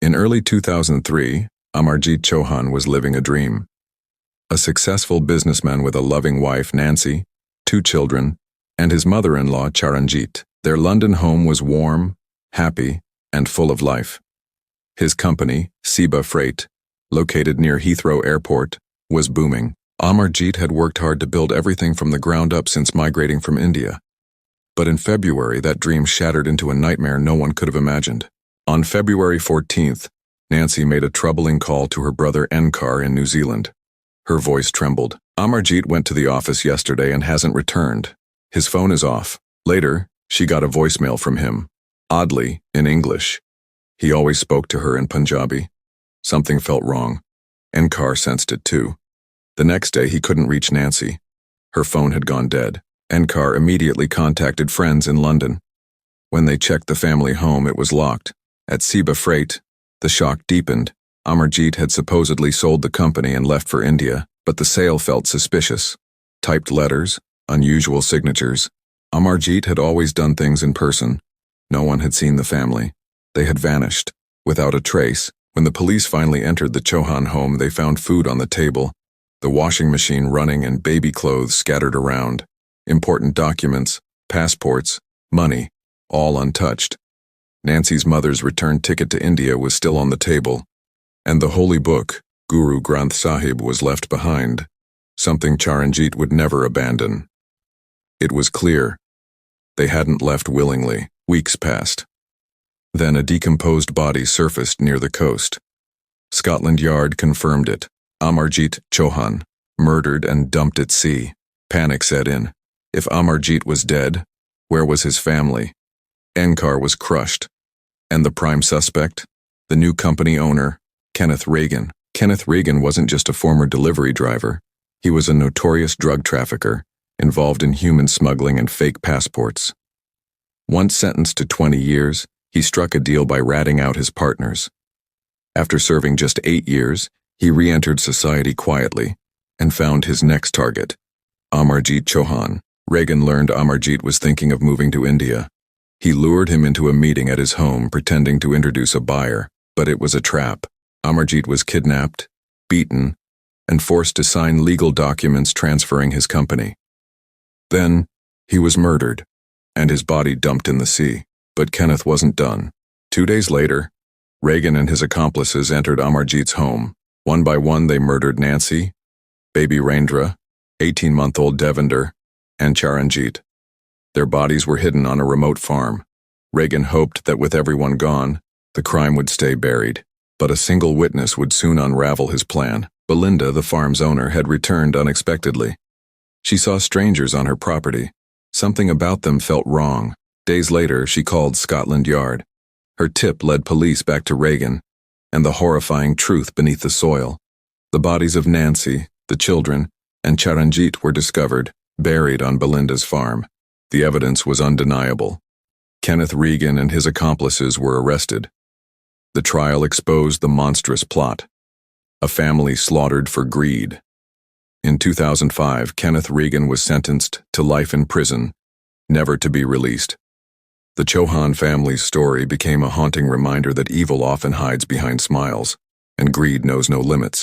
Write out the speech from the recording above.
In early 2003, Amarjit Chohan was living a dream. A successful businessman with a loving wife, Nancy, 2 children, and his mother-in-law, Charanjit. Their London home was warm, happy, and full of life. His company, Seba Freight, located near Heathrow Airport, was booming. Amarjit had worked hard to build everything from the ground up since migrating from India. But in February, that dream shattered into a nightmare no one could have imagined. On February 14th, Nancy made a troubling call to her brother Enkar in New Zealand. Her voice trembled. Amarjit went to the office yesterday and hasn't returned. His phone is off. Later, she got a voicemail from him. Oddly, in English. He always spoke to her in Punjabi. Something felt wrong. Enkar sensed it too. The next day, he couldn't reach Nancy. Her phone had gone dead. Enkar immediately contacted friends in London. When they checked the family home, it was locked. At Seba Freight, the shock deepened. Amarjit had supposedly sold the company and left for India, but the sale felt suspicious. Typed letters, unusual signatures. Amarjit had always done things in person. No one had seen the family. They had vanished, without a trace. When the police finally entered the Chohan home, they found food on the table, the washing machine running, and baby clothes scattered around. Important documents, passports, money, all untouched. Nancy's mother's return ticket to India was still on the table, and the holy book, Guru Granth Sahib, was left behind, something Charanjit would never abandon. It was clear. They hadn't left willingly. Weeks passed. Then a decomposed body surfaced near the coast. Scotland Yard confirmed it. Amarjit Chohan, murdered and dumped at sea. Panic set in. If Amarjit was dead, where was his family? Enkar was crushed. And the prime suspect? The new company owner, Kenneth Regan. Kenneth Regan wasn't just a former delivery driver. He was a notorious drug trafficker, involved in human smuggling and fake passports. Once sentenced to 20 years, he struck a deal by ratting out his partners. After serving just 8 years, he re-entered society quietly and found his next target, Amarjit Chohan. Regan learned Amarjit was thinking of moving to India. He lured him into a meeting at his home, pretending to introduce a buyer, but it was a trap. Amarjit was kidnapped, beaten, and forced to sign legal documents transferring his company. Then, he was murdered, and his body dumped in the sea. But Kenneth wasn't done. 2 days later, Regan and his accomplices entered Amarjit's home. One by one, they murdered Nancy, baby Rendra, 18-month-old Devender, and Charanjit. Their bodies were hidden on a remote farm. Regan hoped that with everyone gone, the crime would stay buried. But a single witness would soon unravel his plan. Belinda, the farm's owner, had returned unexpectedly. She saw strangers on her property. Something about them felt wrong. Days later, she called Scotland Yard. Her tip led police back to Regan, and the horrifying truth beneath the soil. The bodies of Nancy, the children, and Charanjit were discovered, buried on Belinda's farm. The evidence was undeniable. Kenneth Regan and his accomplices were arrested. The trial exposed the monstrous plot. A family slaughtered for greed. In 2005, Kenneth Regan was sentenced to life in prison, never to be released. The Chohan family's story became a haunting reminder that evil often hides behind smiles, and greed knows no limits.